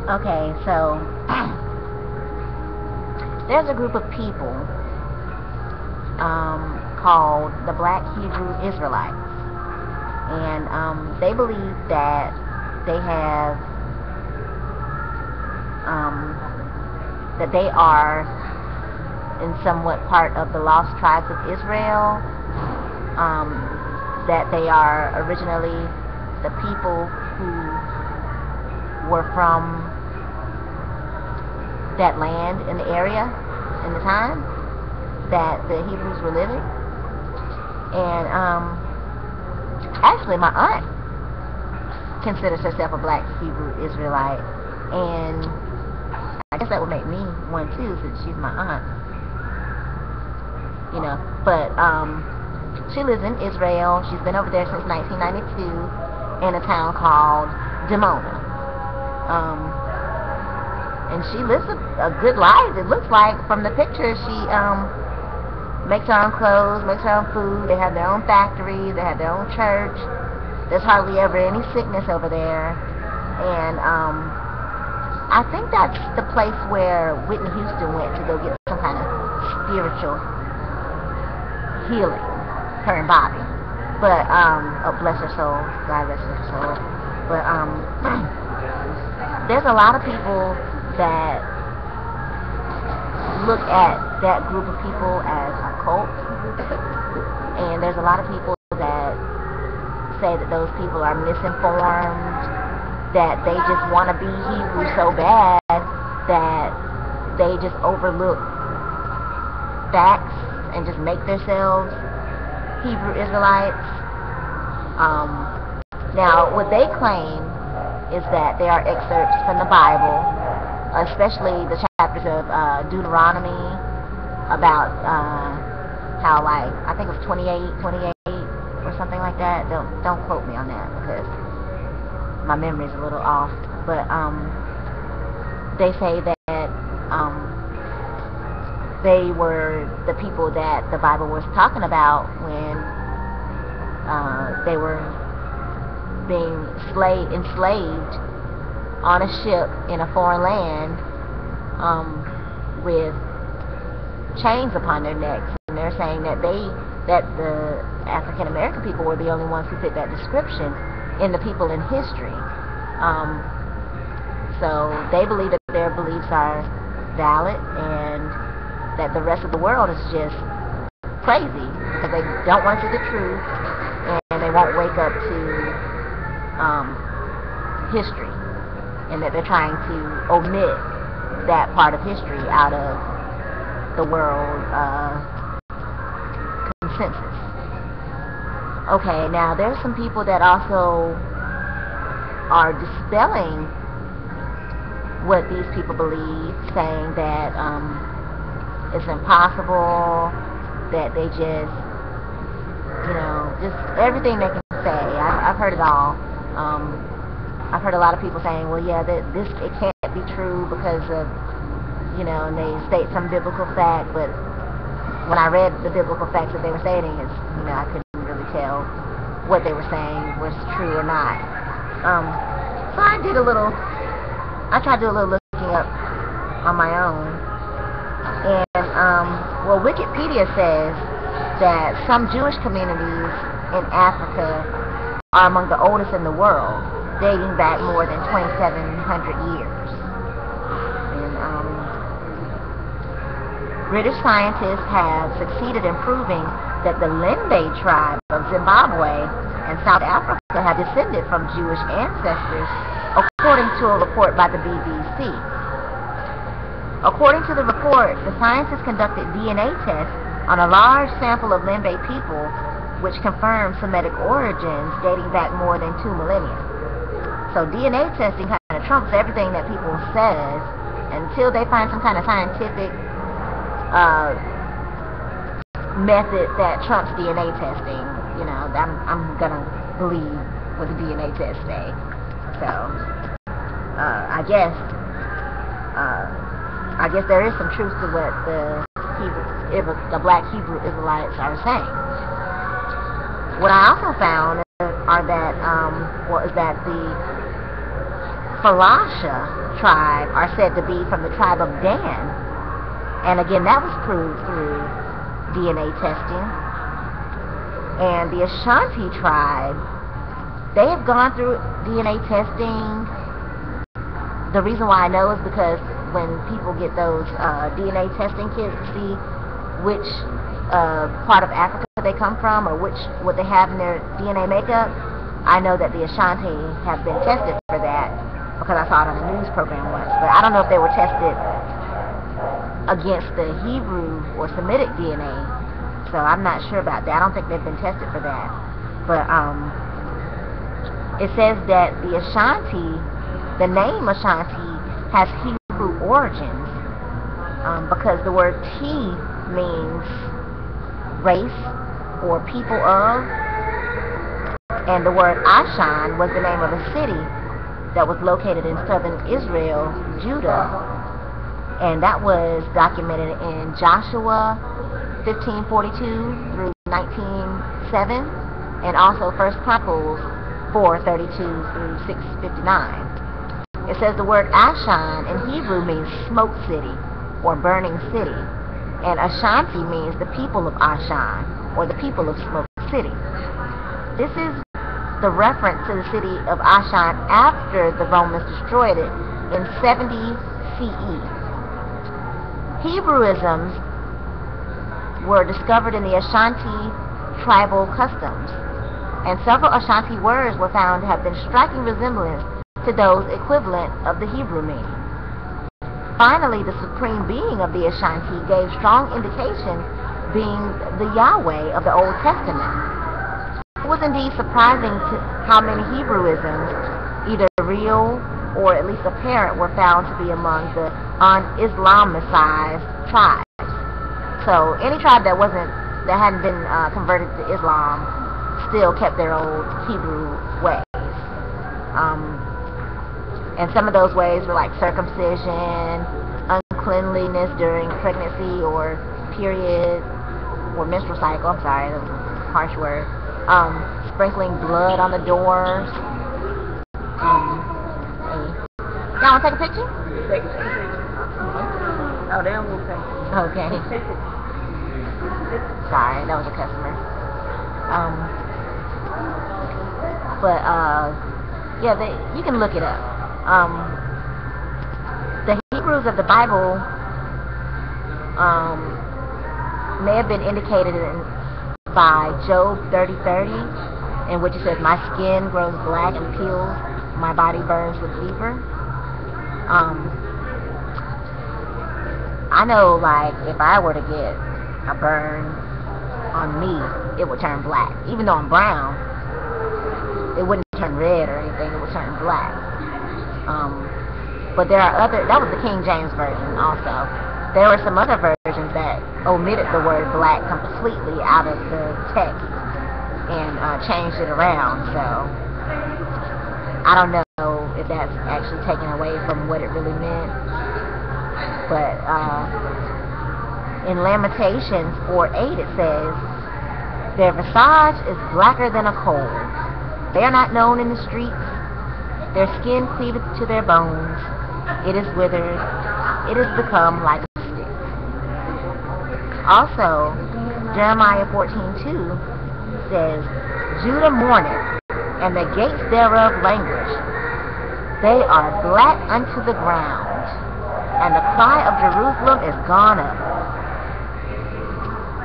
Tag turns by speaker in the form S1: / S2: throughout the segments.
S1: Okay, so there's a group of people called the Black Hebrew Israelites, and they believe that they have that they are in somewhat part of the lost tribes of Israel, that they are originally the people who were from that land in the area in the time that the Hebrews were living. And actually my aunt considers herself a Black Hebrew Israelite, and I guess that would make me one too, since she's my aunt, you know. But she lives in Israel. She's been over there since 1992 in a town called Dimona. And she lives a good life. It looks like from the pictures. She makes her own clothes, makes her own food. They have their own factories. They have their own church. There's hardly ever any sickness over there. And I think that's the place where Whitney Houston went to go get some kind of spiritual healing, her and Bobby. But oh, bless her soul, God rest her soul. But there's a lot of people that look at that group of people as a cult, and there's a lot of people that say that those people are misinformed, that they just want to be Hebrew so bad that they just overlook facts and just make themselves Hebrew Israelites. Now, what they claim is that they are excerpts from the Bible, especially the chapters of Deuteronomy, about how, like, I think it was 28 or something like that. Don't quote me on that because my memory's a little off. But they say that they were the people that the Bible was talking about when they were being enslaved on a ship in a foreign land, with chains upon their necks. And they're saying that the African American people were the only ones who fit that description in the people in history. So they believe that their beliefs are valid and that the rest of the world is just crazy because they don't want to see the truth and they won't wake up to history, and that they're trying to omit that part of history out of the world consensus. Okay, now there's some people that also are dispelling what these people believe, saying that it's impossible, that they just, you know, just everything they can say. I've heard it all. I've heard a lot of people saying, well, yeah, it can't be true because of, you know, and they state some biblical fact, but when I read the biblical facts that they were stating, you know, I couldn't really tell what they were saying was true or not. So I tried to do a little looking up on my own, and well, Wikipedia says that some Jewish communities in Africa are among the oldest in the world, dating back more than 2,700 years. And British scientists have succeeded in proving that the Lembe tribe of Zimbabwe and South Africa have descended from Jewish ancestors, according to a report by the BBC. According to the report, the scientists conducted DNA tests on a large sample of Lembe people, which confirmed Semitic origins dating back more than 2 millennia. So DNA testing kind of trumps everything that people says until they find some kind of scientific method that trumps DNA testing. You know, I'm gonna believe what the DNA test say. So I guess there is some truth to what the Black Hebrew Israelites are saying. What I also found is that the Phalasha tribe are said to be from the tribe of Dan. And again, that was proved through DNA testing. And the Ashanti tribe, they have gone through DNA testing. The reason why I know is because when people get those DNA testing kits to see which part of Africa they come from or what they have in their DNA makeup, I know that the Ashanti have been tested for that because I saw it on a news program once. But I don't know if they were tested against the Hebrew or Semitic DNA, so I'm not sure about that. I don't think they've been tested for that. But it says that the Ashanti, the name Ashanti, has Hebrew origins because the word T means race or people of, and the word Ashan was the name of a city that was located in southern Israel, Judah, and that was documented in Joshua 15:42 through 19:7, and also 1 Chronicles 4:32 through 6:59. It says the word Ashan in Hebrew means smoke city or burning city, and Ashanti means the people of Ashan or the people of Smoke City. This is the reference to the city of Ashan after the Romans destroyed it in 70 CE. Hebrewisms were discovered in the Ashanti tribal customs, and several Ashanti words were found to have been striking resemblance to those equivalent of the Hebrew meaning. Finally, the supreme being of the Ashanti gave strong indication being the Yahweh of the Old Testament. It was indeed surprising to how many Hebrewisms, either real or at least apparent, were found to be among the un-Islamicized tribes. So any tribe that hadn't been converted to Islam still kept their old Hebrew ways. And some of those ways were like circumcision, uncleanliness during pregnancy or period or menstrual cycle. I'm sorry, that was a harsh word. Sprinkling blood on the doors. Y'all want to take a picture?
S2: Take a picture. Oh, they don't take.
S1: Okay. Sorry, that was a customer. Yeah, you can look it up. The Hebrews of the Bible may have been indicated by Job 30:30, in which it says, "My skin grows black and peels, my body burns with fever." I know, like, if I were to get a burn on me, it would turn black. Even though I'm brown, it wouldn't turn red or anything, it would turn black. But there are that was the King James Version also. There were some other versions that omitted the word black completely out of the text and changed it around, so I don't know if that's actually taken away from what it really meant. But in Lamentations 4:8 it says, "Their visage is blacker than a coal. They are not known in the streets. Their skin cleaveth to their bones. It is withered. It is become like a stick." Also, Jeremiah 14:2 says, "Judah mourneth, and the gates thereof languish. They are black unto the ground, and the cry of Jerusalem is gone up."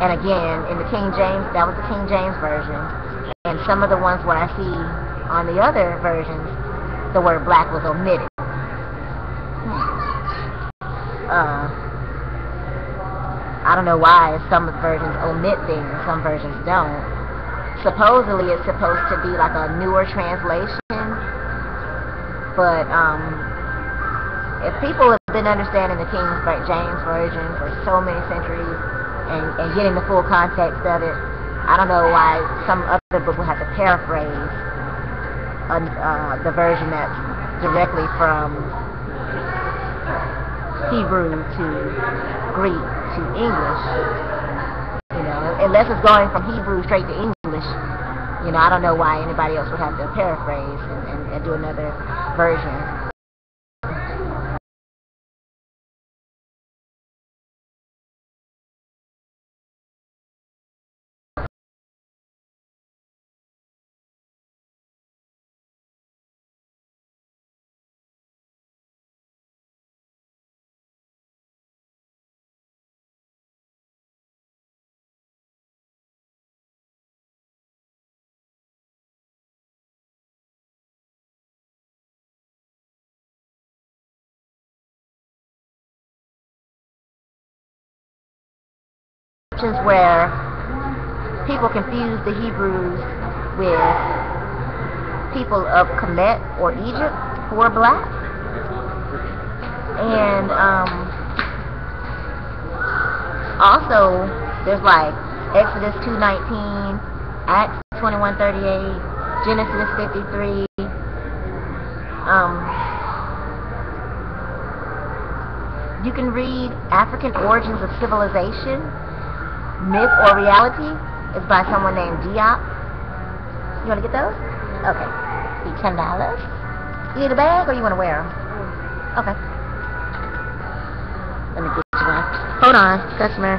S1: And again, in the King James, that was the King James Version. And some of the ones where I see on the other versions, the word black was omitted. I don't know why some versions omit things and some versions don't. Supposedly it's supposed to be like a newer translation, but if people have been understanding the King James Version for so many centuries and getting the full context of it, I don't know why some other book will have to paraphrase the version that's directly from Hebrew to Greek to English. You know, unless it's going from Hebrew straight to English, you know, I don't know why anybody else would have to paraphrase and do another version. Where people confuse the Hebrews with people of Kemet or Egypt who are black, and also there's like Exodus 2:19, Acts 21:38, Genesis 53. You can read African Origins of Civilization, Myth or Reality. It's by someone named Diop. You want to get those? Okay. $10. You need a bag or you want to wear them? Okay. Let me get you one. Hold on, customer.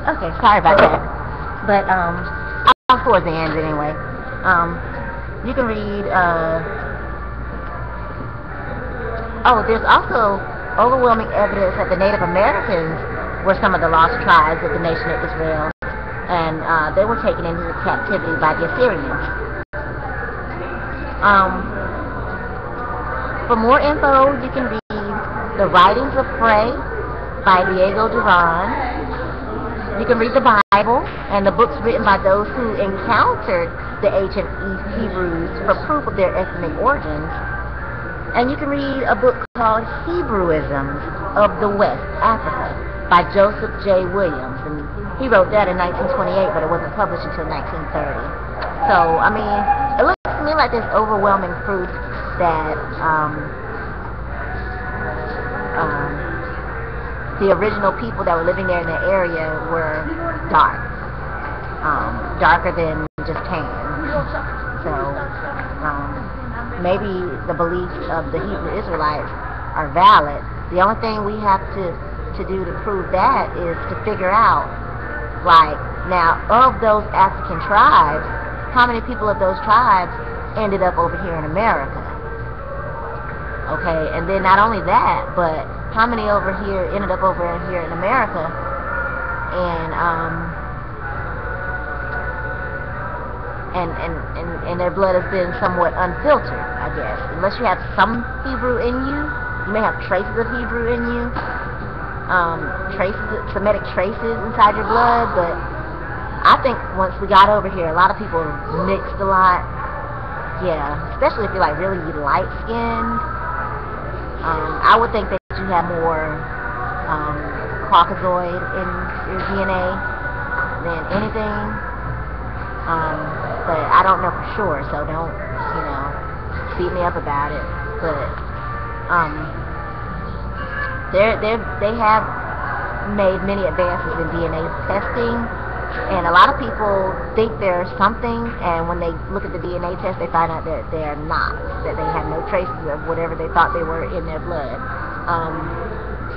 S1: Okay, sorry about that. But I'll towards the end anyway. You can read. There's also overwhelming evidence that the Native Americans were some of the lost tribes of the nation of Israel, and they were taken into captivity by the Assyrians. For more info, you can read The Writings of Frey by Diego Duran. You can read the Bible and the books written by those who encountered the ancient Hebrews for proof of their ethnic origins. And you can read a book called Hebrewisms of the West Africa by Joseph J. Williams. And he wrote that in 1928, but it wasn't published until 1930. So, I mean, it looks to me like there's overwhelming proof that the original people that were living there in the area were dark, darker than just tan. So maybe the beliefs of the Hebrew Israelites are valid. The only thing we have to do to prove that is to figure out, like, now, of those African tribes, how many people of those tribes ended up over here in America? Okay, and then not only that, but how many over here ended up over here in America and their blood has been somewhat unfiltered, I guess. Unless you have some Hebrew in you, you may have traces of Hebrew in you, Semitic traces inside your blood, but I think once we got over here, a lot of people mixed a lot. Yeah, especially if you're like really light-skinned. I would think that you have more Caucasoid in your DNA than anything, but I don't know for sure, so don't, beat me up about it. But they have made many advances in DNA testing, and a lot of people think there's something, and when they look at the DNA test, they find out that they're not, that they have no traces of whatever they thought they were in their blood.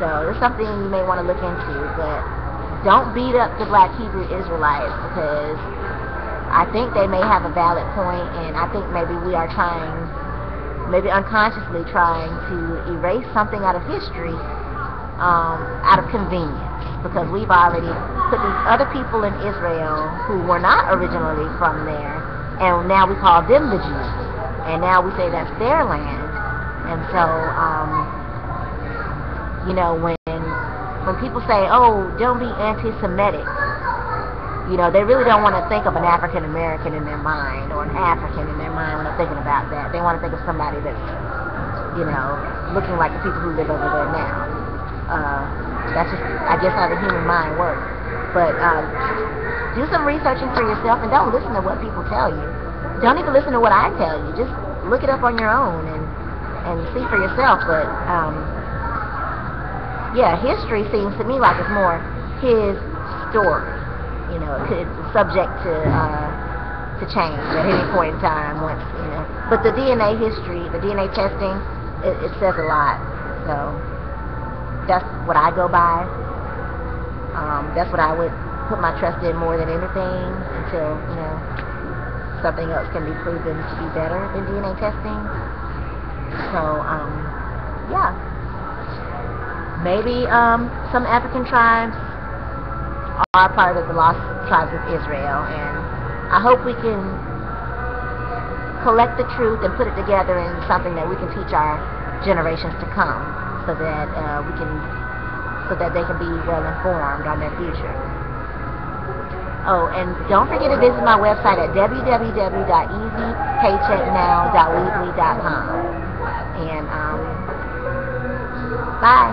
S1: So it's something you may want to look into, but don't beat up the black Hebrew Israelites, because I think they may have a valid point, and I think maybe we are trying, maybe unconsciously trying to erase something out of history out of convenience, because we've already put these other people in Israel who were not originally from there, and now we call them the Jews, and now we say that's their land. And so when people say, oh, don't be anti-Semitic, they really don't want to think of an African American in their mind, or an African in their mind when they're thinking about that. They want to think of somebody that's, looking like the people who live over there now. That's just, I guess, how the human mind works. But do some researching for yourself, and don't listen to what people tell you. Don't even listen to what I tell you. Just look it up on your own and see for yourself. But yeah, history seems to me like it's more his story. You know, it's subject to change at any point in time. Once but the DNA history, the DNA testing, it says a lot. So that's what I go by. That's what I would put my trust in more than anything until something else can be proven to be better than DNA testing. So yeah, maybe some African tribes are part of the lost tribes of Israel, and I hope we can collect the truth and put it together in something that we can teach our generations to come, so that they can be well informed on their future. Oh, and don't forget to visit my website at www.easypaychecknow.weebly.com. And bye.